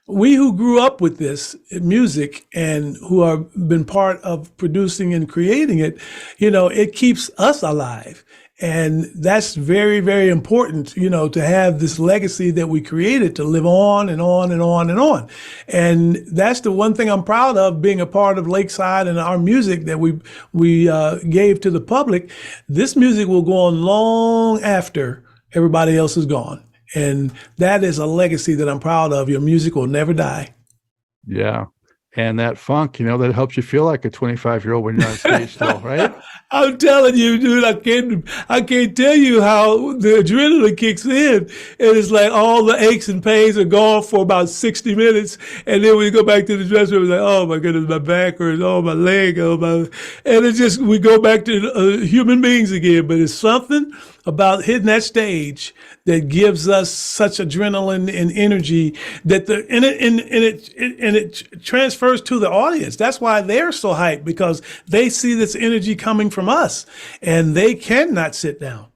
we who grew up with this music and who have been part of producing and creating it, it keeps us alive. And that's very, very important, to have this legacy that we created to live on and on and on and on. And that's the one thing I'm proud of, being a part of Lakeside and our music that we gave to the public. This music will go on long after everybody else is gone. And that is a legacy that I'm proud of. Your music will never die. Yeah. And that funk, that helps you feel like a 25-year-old when you're on stage still, right? I'm telling you, dude, I can't tell you how the adrenaline kicks in. And it's like all the aches and pains are gone for about 60 minutes. And then we go back to the dressing room, it's like, oh my goodness, my back hurts, oh my leg, and it's just, we go back to human beings again. But it's something about hitting that stage that gives us such adrenaline and energy that it transfers to the audience. That's why they're so hyped, because they see this energy coming from us and they cannot sit down.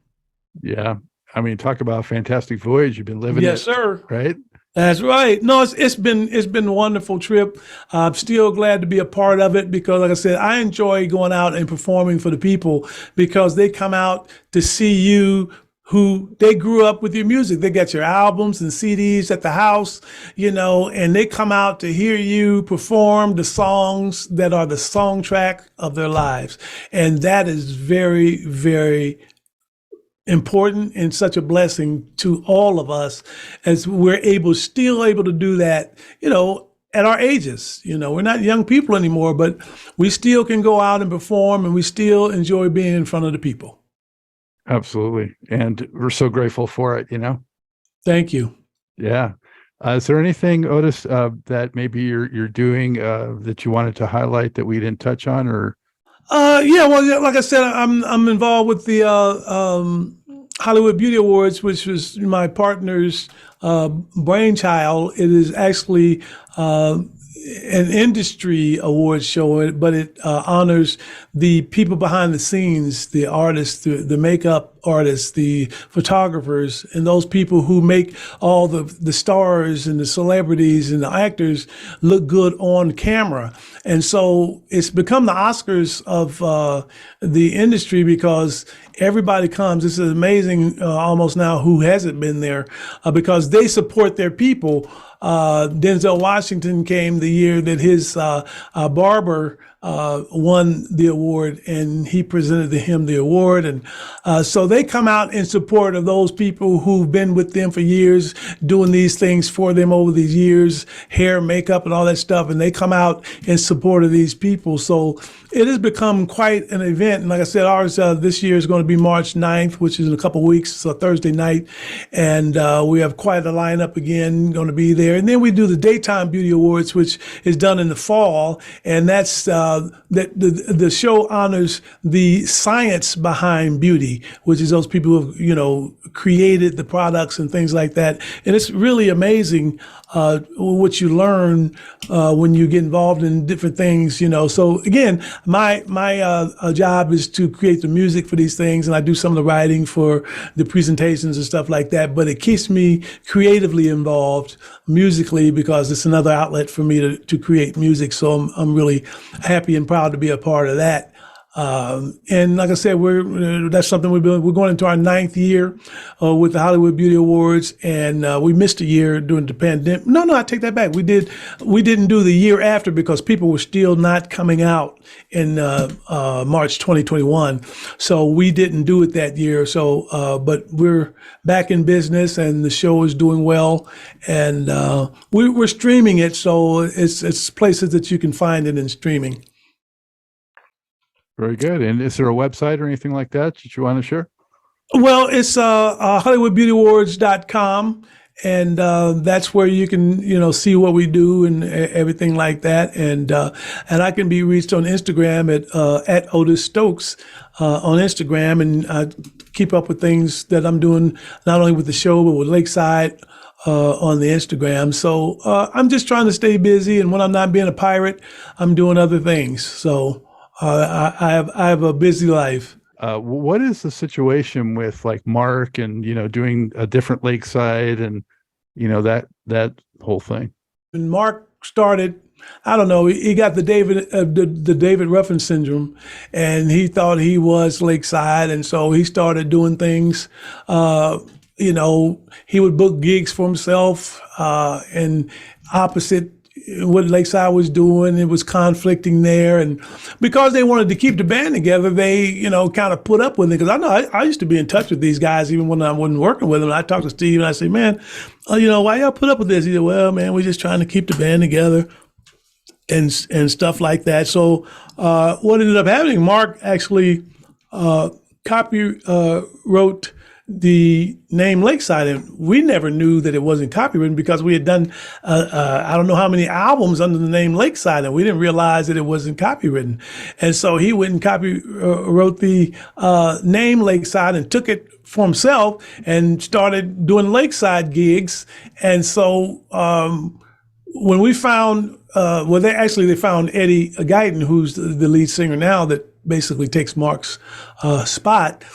Yeah. I mean, talk about a fantastic voyage. You've been living Yes, it, sir. right? That's right. No, it's been a wonderful trip. I'm still glad to be a part of it because, like I said, I enjoy going out and performing for the people because they come out to see you who they grew up with your music. They got your albums and CDs at the house, and they come out to hear you perform the songs that are the song track of their lives. And that is very, very important and such a blessing to all of us as we're still able to do that, at our ages. We're not young people anymore, but we still can go out and perform and we still enjoy being in front of the people. Absolutely. And we're so grateful for it, Thank you. Yeah. Is there anything, Otis, that maybe you're doing that you wanted to highlight that we didn't touch on, or? Yeah, well, like I said, I'm involved with the Hollywood Beauty Awards, which was my partner's brainchild. It is actually an industry award show, but it honors the people behind the scenes, the artists, the makeup artists, the photographers, and those people who make all the stars and the celebrities and the actors look good on camera. And so it's become the Oscars of the industry because everybody comes. This is amazing almost now who hasn't been there because they support their people. Denzel Washington came the year that his barber won the award, and he presented him the award. And so they come out in support of those people who've been with them for years, doing these things for them over these years, hair, makeup, and all that stuff. And they come out in support of these people. So it has become quite an event. And like I said, ours this year is going to be March 9th, which is in a couple of weeks, so Thursday night. And we have quite a lineup again going to be there. And then we do the Daytime Beauty Awards, which is done in the fall. And that's the show honors the science behind beauty, which is those people who created the products and things like that. And it's really amazing what you learn when you get involved in different things. So again, my job is to create the music for these things, and I do some of the writing for the presentations and stuff like that. But it keeps me creatively involved musically because it's another outlet for me to create music. So I'm really happy and proud to be a part of that. And like I said, that's something we're going into our 9th year with the Hollywood Beauty Awards, and we missed a year during the pandemic. No, I take that back. We didn't do the year after because people were still not coming out in March 2021, so we didn't do it that year. So, but we're back in business, and the show is doing well, and we're streaming it, so it's places that you can find it in streaming. Very good. And is there a website or anything like that you want to share? Well, it's HollywoodBeautyAwards.com, and that's where you can see what we do and everything like that. And I can be reached on Instagram at Otis Stokes on Instagram, and I keep up with things that I'm doing not only with the show but with Lakeside on the Instagram. So I'm just trying to stay busy, and when I'm not being a pirate, I'm doing other things. So I have a busy life. What is the situation with like Mark and doing a different Lakeside and that whole thing? When Mark started, I don't know, he got the David Ruffin syndrome, and he thought he was Lakeside, and so he started doing things. He would book gigs for himself, and opposite what Lakeside was doing, it was conflicting there, and because they wanted to keep the band together, they kind of put up with it. Because I know I used to be in touch with these guys even when I wasn't working with them. I talked to Steve and I said, "Man, why y'all put up with this?" He said, "Well, man, we're just trying to keep the band together and stuff like that." So what ended up happening? Mark actually wrote the name Lakeside, and we never knew that it wasn't copywritten because we had done I don't know how many albums under the name Lakeside, and we didn't realize that it wasn't copywritten. And so he went and wrote the name Lakeside and took it for himself and started doing Lakeside gigs. And so when we found they found Eddie Guyton, who's the lead singer now that basically takes Mark's spot.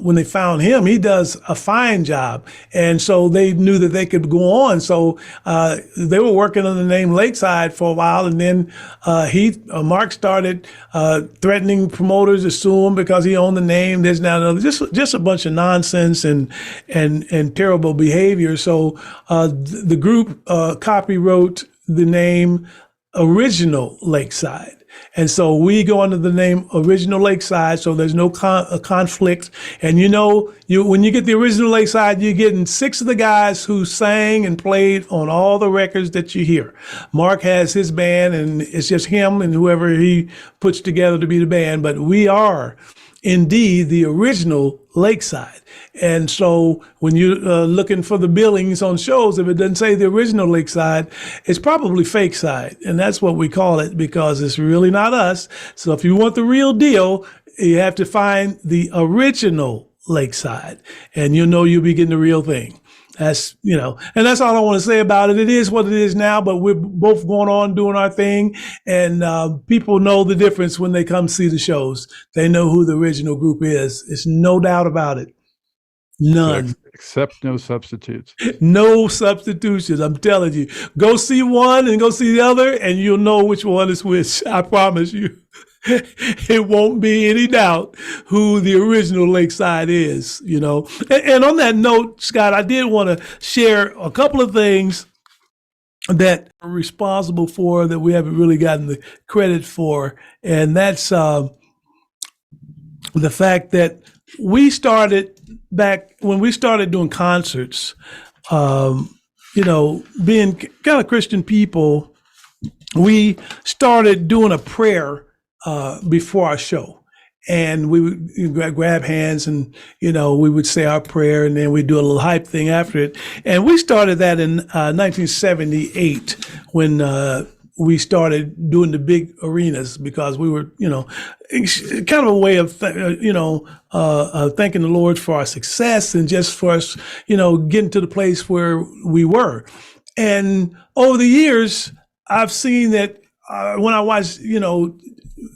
when they found him, he does a fine job. And so they knew that they could go on. So they were working on the name Lakeside for a while. And then Mark started threatening promoters to sue him because he owned the name. There's now just a bunch of nonsense and terrible behavior. So the group copywrote the name Original Lakeside. And so we go under the name Original Lakeside, so there's no conflict. And when you get the Original Lakeside, you're getting 6 of the guys who sang and played on all the records that you hear. Mark has his band, and it's just him and whoever he puts together to be the band. But we are indeed the Original Lakeside. And so when you're looking for the billings on shows, if it doesn't say the Original Lakeside, it's probably Fake Side. And that's what we call it because it's really not us. So if you want the real deal, you have to find the Original Lakeside, and you'll be getting the real thing. That's, and that's all I want to say about it. It is what it is now, but we're both going on doing our thing. And people know the difference when they come see the shows. They know who the original group is. It's no doubt about it. None. Except no substitutes. No substitutions. I'm telling you. Go see one and go see the other, and you'll know which one is which. I promise you. It won't be any doubt who the Original Lakeside is, And on that note, Scott, I did want to share a couple of things that are responsible for that we haven't really gotten the credit for. And that's the fact that we started back when we started doing concerts, being kind of Christian people, we started doing a prayer before our show, and we would grab hands and we would say our prayer, and then we'd do a little hype thing after it. And we started that in 1978 when we started doing the big arenas, because we were kind of a way of thanking the Lord for our success and just for us getting to the place where we were. And over the years, I've seen that when I watch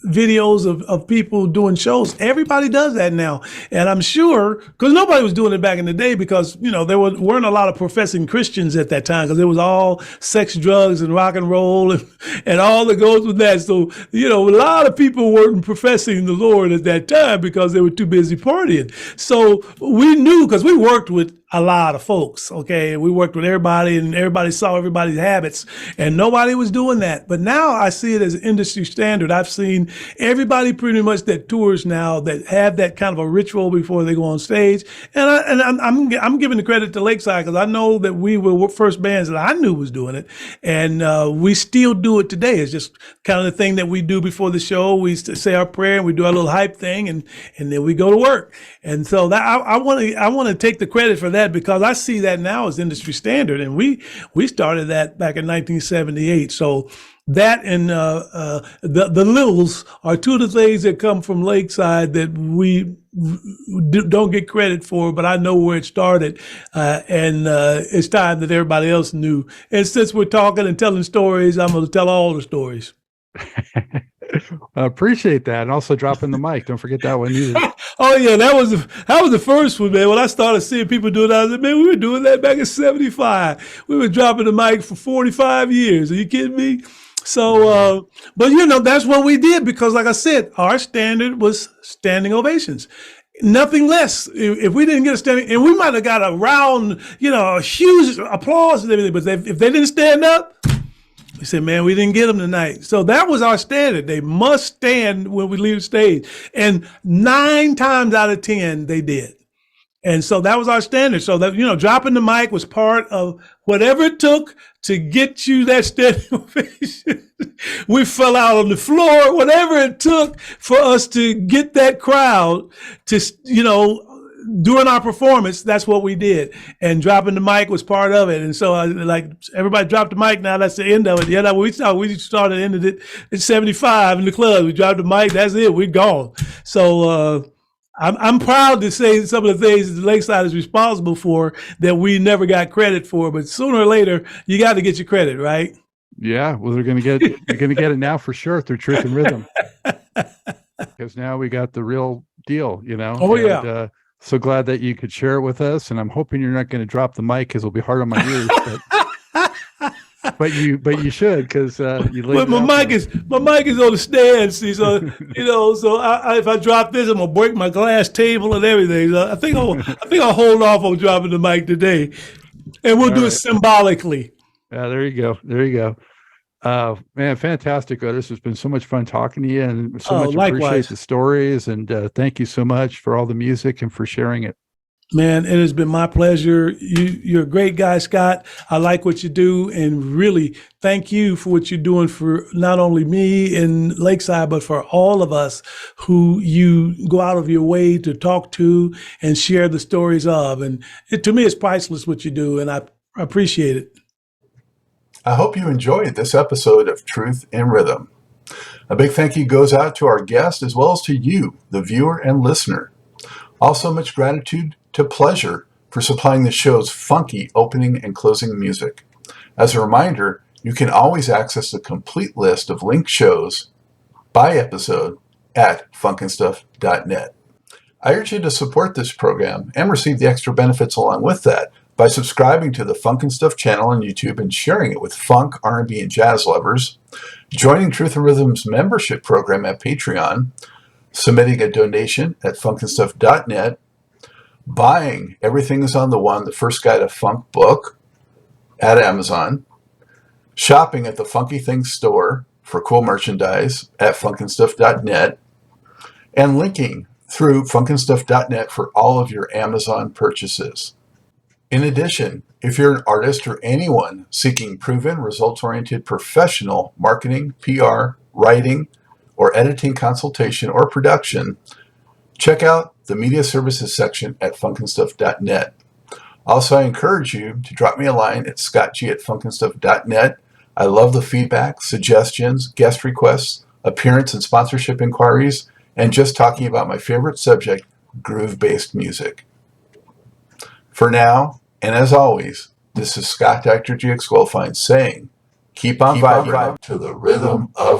videos of people doing shows, everybody does that now. And I'm sure, because nobody was doing it back in the day, because there weren't a lot of professing Christians at that time, because it was all sex, drugs, and rock and roll and all that goes with that. So a lot of people weren't professing the Lord at that time because they were too busy partying. So we knew, because we worked with a lot of folks, okay? We worked with everybody, and everybody saw everybody's habits, and nobody was doing that. But now I see it as industry standard. I've seen everybody pretty much that tours now that have that kind of a ritual before they go on stage. And I'm giving the credit to Lakeside, because I know that we were first bands that I knew was doing it, and we still do it today. It's just kind of the thing that we do before the show. We say our prayer, and we do our little hype thing, and then we go to work. And so that I want to take the credit for that, because I see that now as industry standard, and we started that back in 1978. So that and the Littles are two of the things that come from Lakeside that we don't get credit for, but I know where it started, and it's time that everybody else knew. And since we're talking and telling stories, I'm going to tell all the stories. I appreciate that, and also dropping the mic. Don't forget that one either. Oh yeah, that was the first one, man. When I started seeing people do it, I was like, man, we were doing that back in '75. We were dropping the mic for 45 years. Are you kidding me? So, but that's what we did, because, like I said, our standard was standing ovations. Nothing less. If we didn't get a standing, and we might have got a round, a huge applause and everything, but if they didn't stand up, we said, man, we didn't get them tonight. So that was our standard. They must stand when we leave the stage. And 9 times out of 10, they did. And so that was our standard. So that, dropping the mic was part of whatever it took to get you that standing ovation. We fell out on the floor, whatever it took for us to get that crowd to, during our performance, that's what we did. And dropping the mic was part of it. And so everybody dropped the mic now, that's the end of it. Yeah, we ended it in 75 in the club. We dropped the mic, that's it, we're gone. So I'm proud to say some of the things that Lakeside is responsible for that we never got credit for, but sooner or later, you got to get your credit, right? Yeah, well, you're going to get it now for sure through Truth and Rhythm. Because now we got the real deal, you know. Oh, and, yeah. So glad that you could share it with us, and I'm hoping you're not going to drop the mic because it'll be hard on my ears. But you should, because you laid But it my out mic there. is on the stand. See, so so if I drop this, I'm gonna break my glass table and everything. So I think I'll hold off on dropping the mic today, and we'll All do it right. symbolically. Yeah, there you go. There you go. Man, fantastic, Otis. It's been so much fun talking to you, and so much appreciate Likewise. the stories. And thank you so much for all the music and for sharing it. Man, it has been my pleasure. You're a great guy, Scott. I like what you do, and really thank you for what you're doing for not only me in Lakeside, but for all of us who you go out of your way to talk to and share the stories of. And to me, it's priceless what you do, and I appreciate it. I hope you enjoyed this episode of Truth in Rhythm. A big thank you goes out to our guest as well as to you, the viewer and listener. Also, much gratitude to Pleasure for supplying the show's funky opening and closing music. As a reminder, you can always access the complete list of linked shows by episode at funkandstuff.net. I urge you to support this program and receive the extra benefits along with that by subscribing to the Funk and Stuff channel on YouTube and sharing it with funk, R&B, and jazz lovers, joining Truth and Rhythm's membership program at Patreon, submitting a donation at funkandstuff.net, buying Everything is on the One, the First Guide to Funk book at Amazon, shopping at the Funky Things store for cool merchandise at funkandstuff.net, and linking through funkandstuff.net for all of your Amazon purchases. In addition, if you're an artist or anyone seeking proven, results-oriented professional marketing, PR, writing, or editing consultation or production, check out the media services section at funkandstuff.net. Also, I encourage you to drop me a line at scottg@funkandstuff.net. I love the feedback, suggestions, guest requests, appearance and sponsorship inquiries, and just talking about my favorite subject, groove-based music. For now, and as always, this is Scott Dr. GX Goldfine saying, keep on vibing to the rhythm of